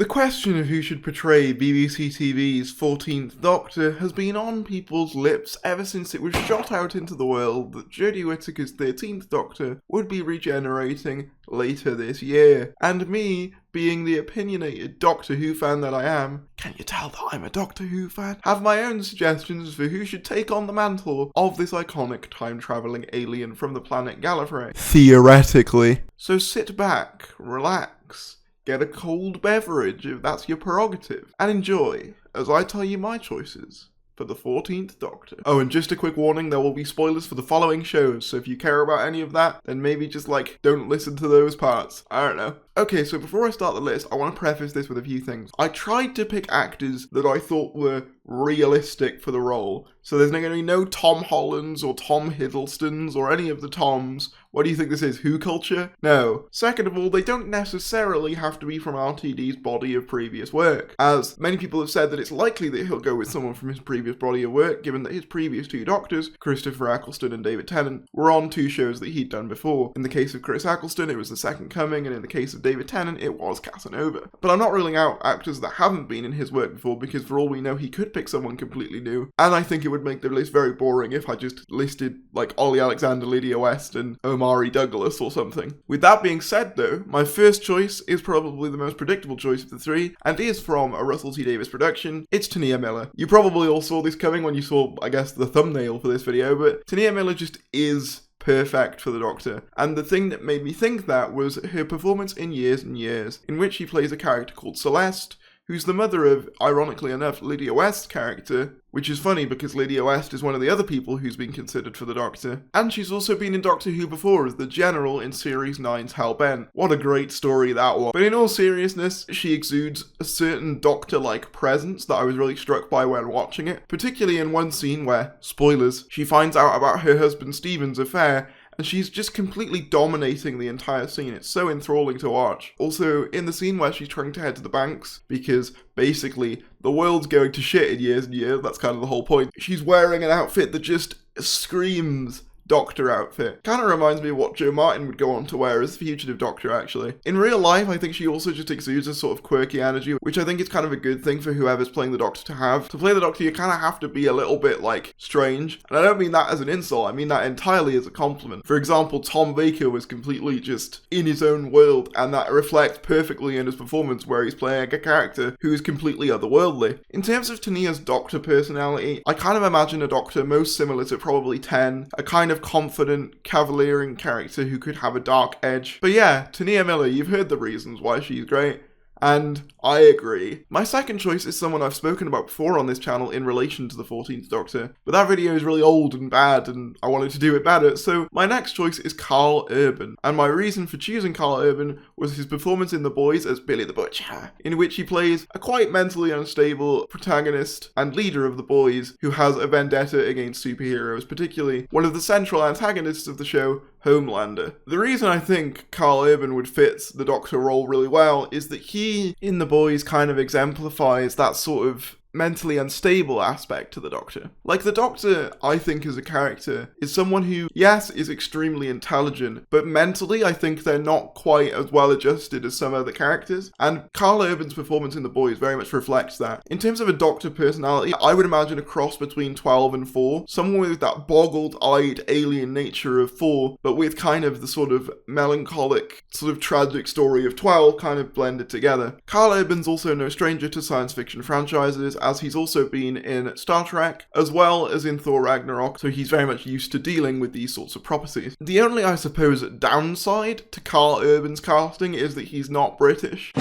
The question of who should portray BBC TV's 14th Doctor has been on people's lips ever since it was shot out into the world that Jodie Whittaker's 13th Doctor would be regenerating later this year. And me, being the opinionated Doctor Who fan that I am, can you tell that I'm a Doctor Who fan? Have my own suggestions for who should take on the mantle of this iconic time-travelling alien from the planet Gallifrey. Theoretically. So sit back, relax, get a cold beverage if that's your prerogative, and enjoy as I tell you my choices for the 14th Doctor. Oh, and just a quick warning, there will be spoilers for the following shows, so if you care about any of that, then maybe just don't listen to those parts. I don't know. Okay, so before I start the list, I want to preface this with a few things. I tried to pick actors that I thought were realistic for the role. So there's going to be no Tom Hollands or Tom Hiddlestons or any of the Toms. What do you think this is, Who culture? No. Second of all, they don't necessarily have to be from RTD's body of previous work, as many people have said that it's likely that he'll go with someone from his previous body of work, given that his previous two Doctors, Christopher Eccleston and David Tennant, were on two shows that he'd done before. In the case of Chris Eccleston, it was The Second Coming, and in the case of David Tennant, it was Casanova. But I'm not ruling out actors that haven't been in his work before, because for all we know, he could pick someone completely new, and I think it would make the list very boring if I just listed Ollie Alexander, Lydia West, and Omari Douglas or something. With that being said though, my first choice is probably the most predictable choice of the three, and is from a Russell T Davies production. It's Tanya Miller. You probably all saw this coming when you saw, I guess, the thumbnail for this video, but Tanya Miller just is perfect for the Doctor. And the thing that made me think that was her performance in Years and Years, in which she plays a character called Celeste, who's the mother of, ironically enough, Lydia West's character, which is funny because Lydia West is one of the other people who's been considered for the Doctor. And she's also been in Doctor Who before as the General in Series 9's Hellbent. What a great story that was. But in all seriousness, she exudes a certain Doctor-like presence that I was really struck by when watching it, particularly in one scene where, spoilers, she finds out about her husband Stephen's affair, and she's just completely dominating the entire scene. It's so enthralling to watch. Also, in the scene where she's trying to head to the banks, because basically the world's going to shit in Years and Years, that's kind of the whole point, she's wearing an outfit that just screams Doctor outfit. Kind of reminds me of what Joe Martin would go on to wear as Fugitive Doctor, actually. In real life, I think she also just exudes a sort of quirky energy, which I think is kind of a good thing for whoever's playing the Doctor to have. To play the Doctor, you kind of have to be a little bit, strange. And I don't mean that as an insult, I mean that entirely as a compliment. For example, Tom Baker was completely just in his own world, and that reflects perfectly in his performance, where he's playing a character who is completely otherworldly. In terms of Tanya's Doctor personality, I kind of imagine a Doctor most similar to probably 10, a kind of confident, cavaliering character who could have a dark edge. But yeah, Tanya Miller, you've heard the reasons why she's great, and I agree. My second choice is someone I've spoken about before on this channel in relation to the 14th Doctor, but that video is really old and bad, and I wanted to do it better, so my next choice is Carl Urban, and my reason for choosing Carl Urban was his performance in The Boys as Billy the Butcher, in which he plays a quite mentally unstable protagonist and leader of the boys who has a vendetta against superheroes, particularly one of the central antagonists of the show, Homelander. The reason I think Carl Urban would fit the Doctor role really well is that he, in The Boys, kind of exemplifies that sort of mentally unstable aspect to the Doctor. The Doctor, I think, as a character, is someone who, yes, is extremely intelligent, but mentally I think they're not quite as well adjusted as some other characters, and Carl Urban's performance in The Boys very much reflects that. In terms of a Doctor personality, I would imagine a cross between 12 and 4, someone with that boggled-eyed alien nature of 4, but with kind of the sort of melancholic, sort of tragic story of 12 kind of blended together. Carl Urban's also no stranger to science fiction franchises, as he's also been in Star Trek, as well as in Thor Ragnarok, so he's very much used to dealing with these sorts of properties. The only, I suppose, downside to Carl Urban's casting is that he's not British.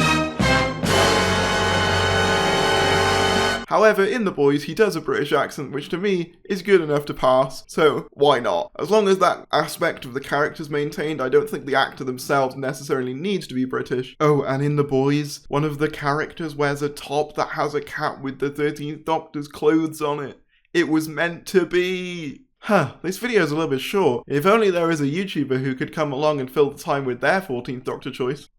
However, in The Boys, he does a British accent, which to me is good enough to pass, so why not? As long as that aspect of the character's maintained, I don't think the actor themselves necessarily needs to be British. Oh, and in The Boys, one of the characters wears a top that has a cat with the 13th Doctor's clothes on it. It was meant to be. This video's a little bit short. If only there was a YouTuber who could come along and fill the time with their 14th Doctor choice.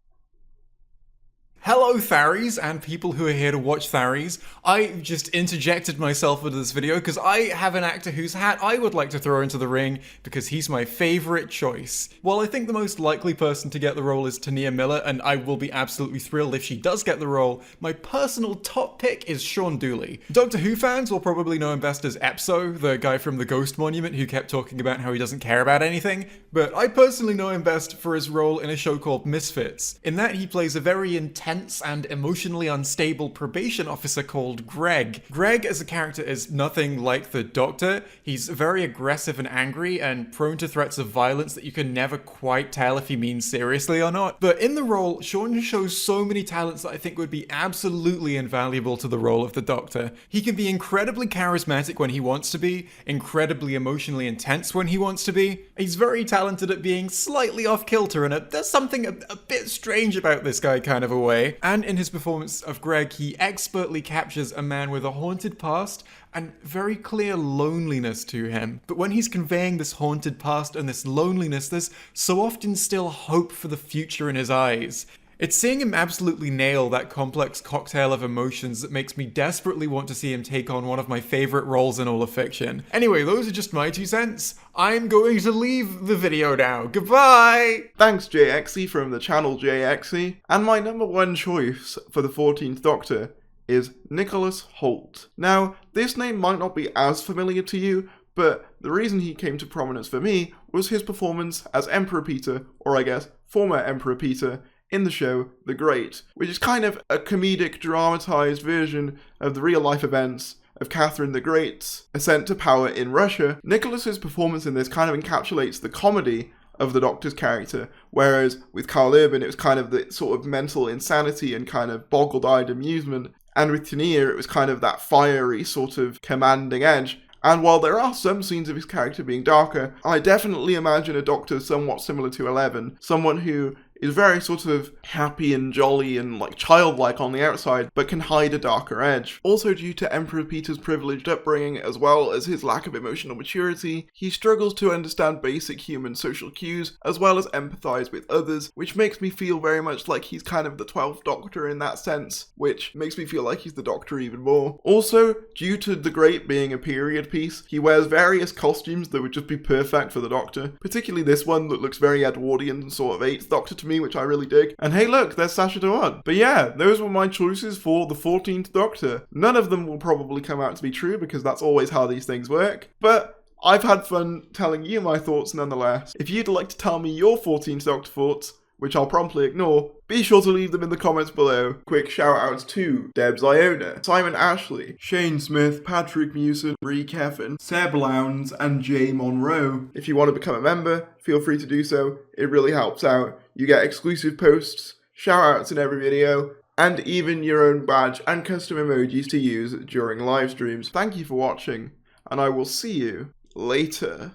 Hello Tharies and people who are here to watch Tharies. I just interjected myself into this video because I have an actor whose hat I would like to throw into the ring because he's my favourite choice. While I think the most likely person to get the role is Tanya Miller, and I will be absolutely thrilled if she does get the role, my personal top pick is Sean Dooley. Doctor Who fans will probably know him best as Epso, the guy from the Ghost Monument who kept talking about how he doesn't care about anything, but I personally know him best for his role in a show called Misfits. In that he plays a very intense and emotionally unstable probation officer called Greg. Greg as a character is nothing like the Doctor. He's very aggressive and angry and prone to threats of violence that you can never quite tell if he means seriously or not. But in the role, Sean shows so many talents that I think would be absolutely invaluable to the role of the Doctor. He can be incredibly charismatic when he wants to be, incredibly emotionally intense when he wants to be. He's very talented at being slightly off kilter, and there's something a bit strange about this guy kind of a way. And in his performance of Greg, he expertly captures a man with a haunted past and very clear loneliness to him. But when he's conveying this haunted past and this loneliness, there's so often still hope for the future in his eyes. It's seeing him absolutely nail that complex cocktail of emotions that makes me desperately want to see him take on one of my favourite roles in all of fiction. Anyway, those are just my 2 cents. I'm going to leave the video now. Goodbye! Thanks Exci from the channel Exci. And my number 1 choice for the 14th Doctor is Nicholas Holt. Now, this name might not be as familiar to you, but the reason he came to prominence for me was his performance as Emperor Peter, or I guess former Emperor Peter, in the show The Great, which is kind of a comedic, dramatised version of the real-life events of Catherine the Great's ascent to power in Russia. Nicholas's performance in this kind of encapsulates the comedy of the Doctor's character, whereas with Carl Urban it was kind of the sort of mental insanity and kind of boggled-eyed amusement, and with Tanya it was kind of that fiery sort of commanding edge. And while there are some scenes of his character being darker, I definitely imagine a Doctor somewhat similar to Eleven, someone who is very sort of happy and jolly and like childlike on the outside, but can hide a darker edge. Also due to Emperor Peter's privileged upbringing, as well as his lack of emotional maturity, he struggles to understand basic human social cues, as well as empathise with others, which makes me feel very much like he's kind of the 12th Doctor in that sense, which makes me feel like he's the Doctor even more. Also, due to The Great being a period piece, he wears various costumes that would just be perfect for the Doctor, particularly this one that looks very Edwardian and sort of 8th Doctor to me, which I really dig. And hey look, there's Sacha Dhawan. But yeah, those were my choices for the 14th Doctor. None of them will probably come out to be true because that's always how these things work. But I've had fun telling you my thoughts nonetheless. If you'd like to tell me your 14th Doctor thoughts, which I'll promptly ignore, be sure to leave them in the comments below. Quick shout outs to Debs Iona, Simon Ashley, Shane Smith, Patrick Mewson, Bree Kevin, Seb Lowndes, and Jay Monroe. If you want to become a member, feel free to do so. It really helps out. You get exclusive posts, shout outs in every video, and even your own badge and custom emojis to use during live streams. Thank you for watching, and I will see you later.